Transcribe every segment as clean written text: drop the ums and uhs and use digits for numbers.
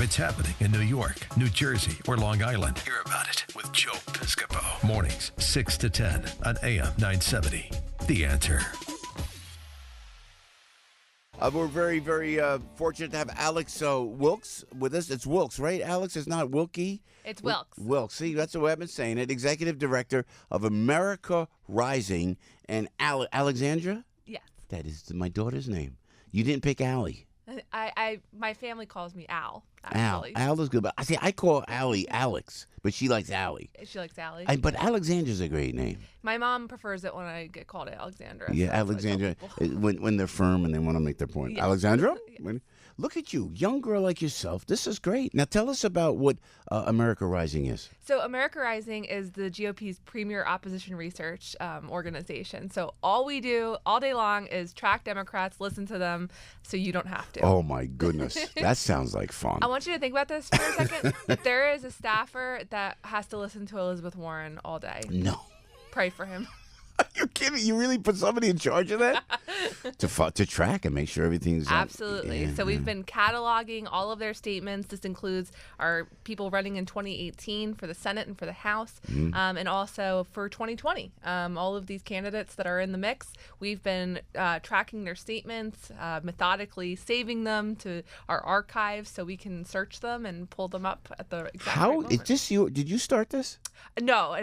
it's happening in New York, New Jersey, or Long Island. Hear about it with Joe Piscopo. Mornings, 6 to 10 on AM 970. The Answer. We're very, very fortunate to have Alex Wilkes with us. It's Wilkes, right, Alex? It's not Wilkie? It's Wilkes. Wilkes. See, that's the way I've been saying it. Executive Director of America Rising. And Alexandra? Yes. That is my daughter's name. You didn't pick Allie. My family calls me Al. Al. Actually. Al is good. But I call Allie Alex, but she likes Allie. She likes Allie. But Alexandra's a great name. My mom prefers it when I get called Alexandra. Yeah, so Alexandra, when they're firm and they want to make their point. Yeah. Alexandra? Yeah. Look at you, young girl like yourself. This is great. Now tell us about what America Rising is. So America Rising is the GOP's premier opposition research organization. So all we do all day long is track Democrats, listen to them, so you don't have to. Oh, my goodness. That sounds like fun. I want you to think about this for a second. If there is a staffer that has to listen to Elizabeth Warren all day. No. Pray for him. Are you kidding? You really put somebody in charge of that? to track and make sure everything's... Absolutely. Yeah, so we've been cataloging all of their statements. This includes our people running in 2018 for the Senate and for the House, and also for 2020. All of these candidates that are in the mix, we've been tracking their statements, methodically saving them to our archives so we can search them and pull them up at the exact right moment. Is this you? Did you start this? No.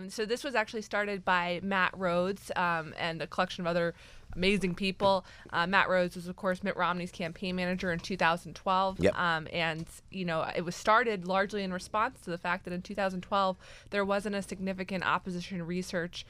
So this was actually started by Matt Rhodes and a collection of other amazing people. Matt Rhodes was, of course, Mitt Romney's campaign manager in 2012. Yep. And, it was started largely in response to the fact that in 2012, there wasn't a significant opposition research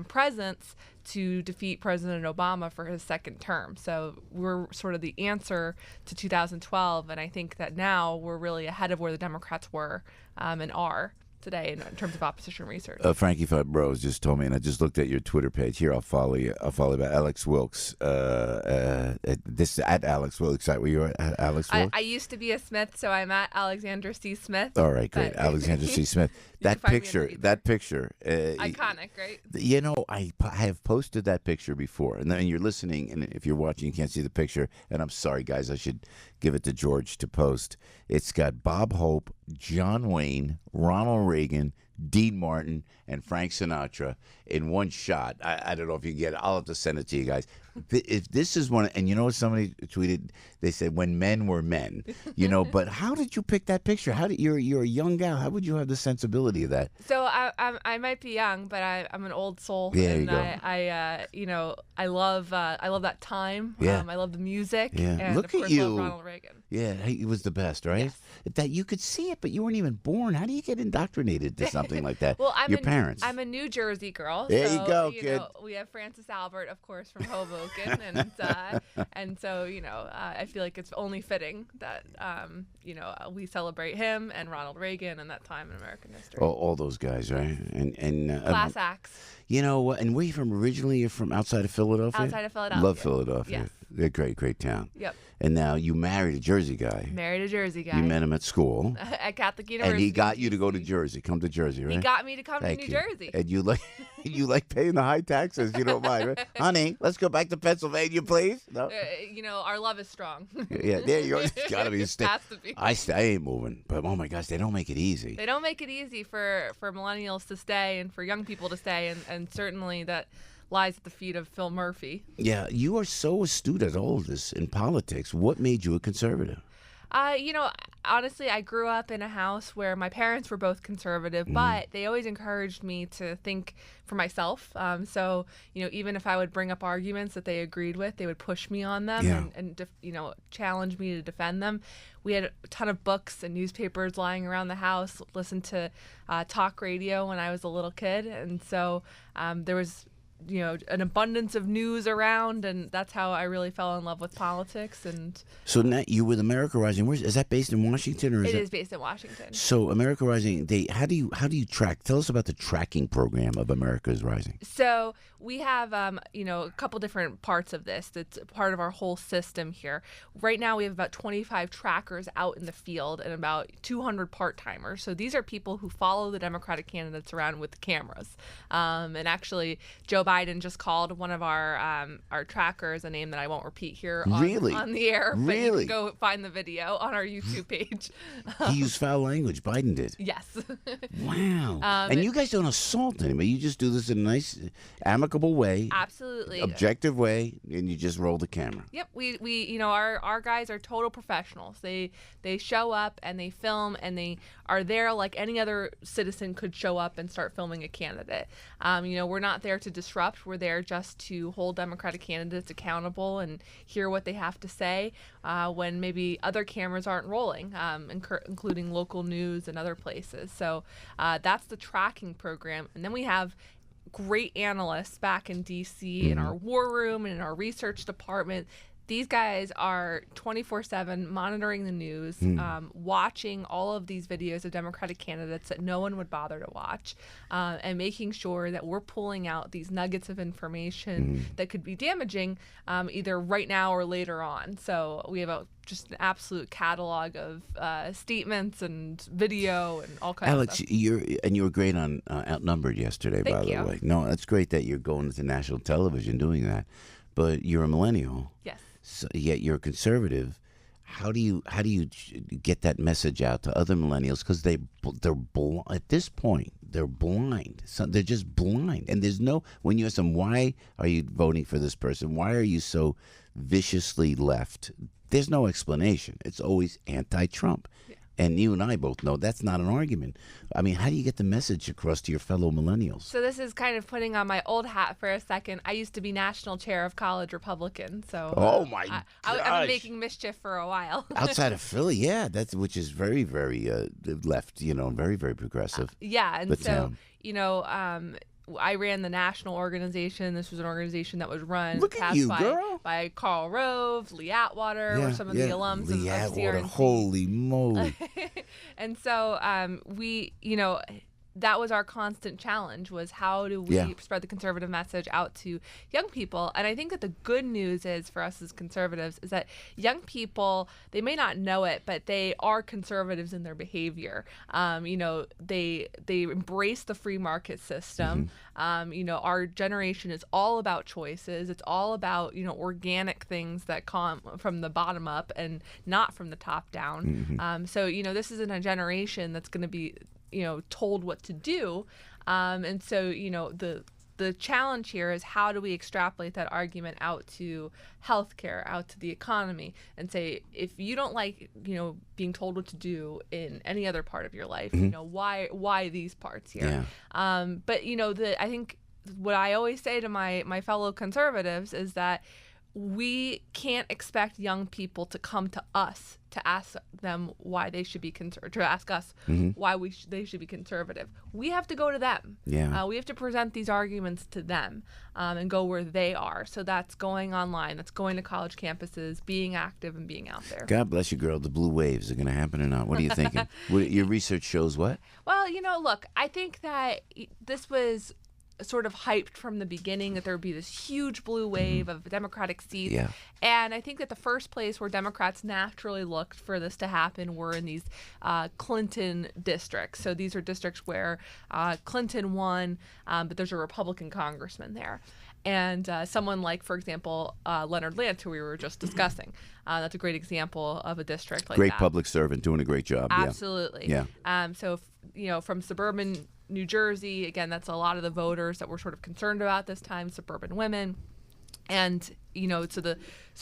presence to defeat President Obama for his second term. So we're sort of the answer to 2012. And I think that now we're really ahead of where the Democrats were and are today in terms of opposition research. Frankie Five Bros just told me, and I just looked at your Twitter page. Here, I'll follow you. I'll follow about Alex Wilkes. This at Alex Wilkes. Is that where you're at, Alex Wilkes? I used to be a Smith, so I'm at Alexander C. Smith. All right, great. Alexander C. Smith. That picture. Iconic, right? I have posted that picture before, and then you're listening, and if you're watching, you can't see the picture. And I'm sorry, guys, I should give it to George to post. It's got Bob Hope, John Wayne, Ronald Reagan, Dean Martin, and Frank Sinatra in one shot. I don't know if you get it. I'll have to send it to you guys. If this is one, and you know what somebody tweeted? They said, when men were men, but how did you pick that picture? You're a young gal. How would you have the sensibility of that? So I might be young, but I'm an old soul. Yeah, and you go. I love that time. Yeah. I love the music. Yeah. And Look of course, at you. love Ronald Reagan. Yeah, he was the best, right? Yes. That you could see it, but you weren't even born. How do you get indoctrinated to something like that? Well, Your parents. I'm a New Jersey girl. There so, you go, kid. We have Francis Albert, of course, from Hoboken, and so I feel like it's only fitting that we celebrate him and Ronald Reagan and that time in American history. All those guys, right? And class acts. And where you from originally? You're from outside of Philadelphia? Outside of Philadelphia. Love Philadelphia. Yes. They're a great, great town. Yep. And now you married a Jersey guy. Married a Jersey guy. You met him at school. At Catholic University. And he got you to go to Jersey. Come to Jersey, right? He got me to come Thank to New you. Jersey. And you like paying the high taxes. You don't mind, right? Honey, let's go back to Pennsylvania, please. No? Our love is strong. Yeah, there you go. It's got to be a stick. Has to be. I ain't moving. But, oh, my gosh, they don't make it easy. They don't make it easy for millennials to stay and for young people to stay, and certainly that lies at the feet of Phil Murphy. Yeah, you are so astute at all of this in politics. What made you a conservative? Honestly, I grew up in a house where my parents were both conservative, but they always encouraged me to think for myself. So, even if I would bring up arguments that they agreed with, they would push me on them and challenge me to defend them. We had a ton of books and newspapers lying around the house, listened to talk radio when I was a little kid. And so there was an abundance of news around, and that's how I really fell in love with politics. And so now you with America Rising, is that based in Washington, or it is based in Washington? So America Rising, how do you track? Tell us about the tracking program of America's Rising. So we have a couple different parts of this. That's part of our whole system here. Right now we have about 25 trackers out in the field and about 200 part-timers. So these are people who follow the Democratic candidates around with the cameras. And actually, Joe Biden just called one of our trackers a name that I won't repeat here on the air. But you can go find the video on our YouTube page. He used foul language. Biden did. Yes. Wow. And you guys don't assault anybody. You just do this in a nice, amicable way. Absolutely. Objective way, and you just roll the camera. Yep. We our guys are total professionals. They show up and they film and they are there like any other citizen could show up and start filming a candidate. We're not there to disrupt. We're there just to hold Democratic candidates accountable and hear what they have to say when maybe other cameras aren't rolling, including local news and other places. So that's the tracking program. And then we have great analysts back in D.C. in our war room and in our research department. These guys are 24/7 monitoring the news, watching all of these videos of Democratic candidates that no one would bother to watch, and making sure that we're pulling out these nuggets of information that could be damaging either right now or later on. So we have just an absolute catalog of statements and video and all kinds Alex, of stuff. you were great on Outnumbered yesterday, by the way. No, that's great that you're going to national television doing that. But you're a millennial. Yes. So, yet you're a conservative. How do you get that message out to other millennials? Because they're at this point they're blind. So they're just blind, and there's no. When you ask them why are you voting for this person, why are you so viciously left? There's no explanation. It's always anti-Trump. Yeah. And you and I both know that's not an argument. I mean, how do you get the message across to your fellow millennials? So this is kind of putting on my old hat for a second. I used to be national chair of college Republicans. So oh my gosh. I've been making mischief for a while. Outside of Philly, yeah, which is very, very left, very, very progressive. Yeah, and so, I ran the national organization. This was an organization that was run by Karl Rove, Lee Atwater, were some of the alums of CRNC. Holy moly. And so that was our constant challenge, was how do we spread the conservative message out to young people. And I think that the good news is for us as conservatives is that young people, they may not know it, but they are conservatives in their behavior. They embrace the free market system. Our generation is all about choices. It's all about, organic things that come from the bottom up and not from the top down. So this isn't a generation that's going to be told what to do. And so, the challenge here is how do we extrapolate that argument out to healthcare, out to the economy, and say, if you don't like, being told what to do in any other part of your life, why these parts here? Yeah. But, I think what I always say to my fellow conservatives is that we can't expect young people to come to us to ask them why they should be to ask us why they should be conservative. We have to go to them. Yeah. We have to present these arguments to them and go where they are. So that's going online, that's going to college campuses, being active and being out there. God bless you, girl. The blue waves are going to happen or not? What are you thinking? Your research shows what? Well, look, I think that this was sort of hyped from the beginning that there would be this huge blue wave of Democratic seats. Yeah. And I think that the first place where Democrats naturally looked for this to happen were in these Clinton districts. So these are districts where Clinton won, but there's a Republican congressman there. And someone like, for example, Leonard Lance, who we were just discussing. That's a great example of a district like that. Great public servant, doing a great job. Absolutely. Yeah. So, from suburban New Jersey, again, that's a lot of the voters that we're sort of concerned about this time, suburban women. And, so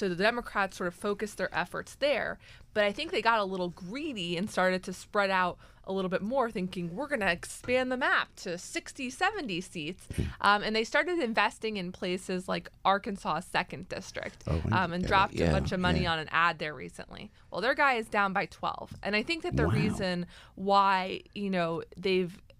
the Democrats sort of focused their efforts there. But I think they got a little greedy and started to spread out a little bit more, thinking we're going to expand the map to 60, 70 seats. And they started investing in places like Arkansas' 2nd District and dropped a bunch of money on an ad there recently. Well, their guy is down by 12. And I think that the reason why,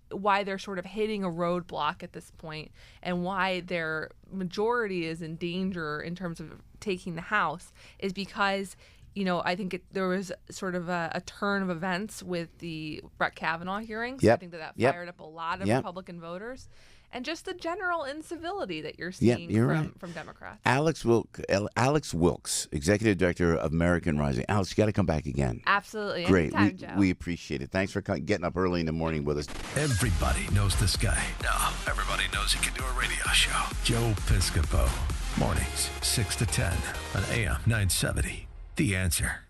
why they're sort of hitting a roadblock at this point and why their majority is in danger in terms of taking the House is because, I think there was sort of a turn of events with the Brett Kavanaugh hearings. I think that fired up a lot of Republican voters. and just the general incivility that you're Yeah, seeing you're right. from Democrats. Alex Wilkes, Executive Director of American Rising. Alex, you got to come back again. Absolutely. Great. Anytime, Joe. We appreciate it. Thanks for getting up early in the morning with us. Everybody knows this guy. No, everybody knows he can do a radio show. Joe Piscopo. Mornings, 6 to 10 on AM 970. The Answer.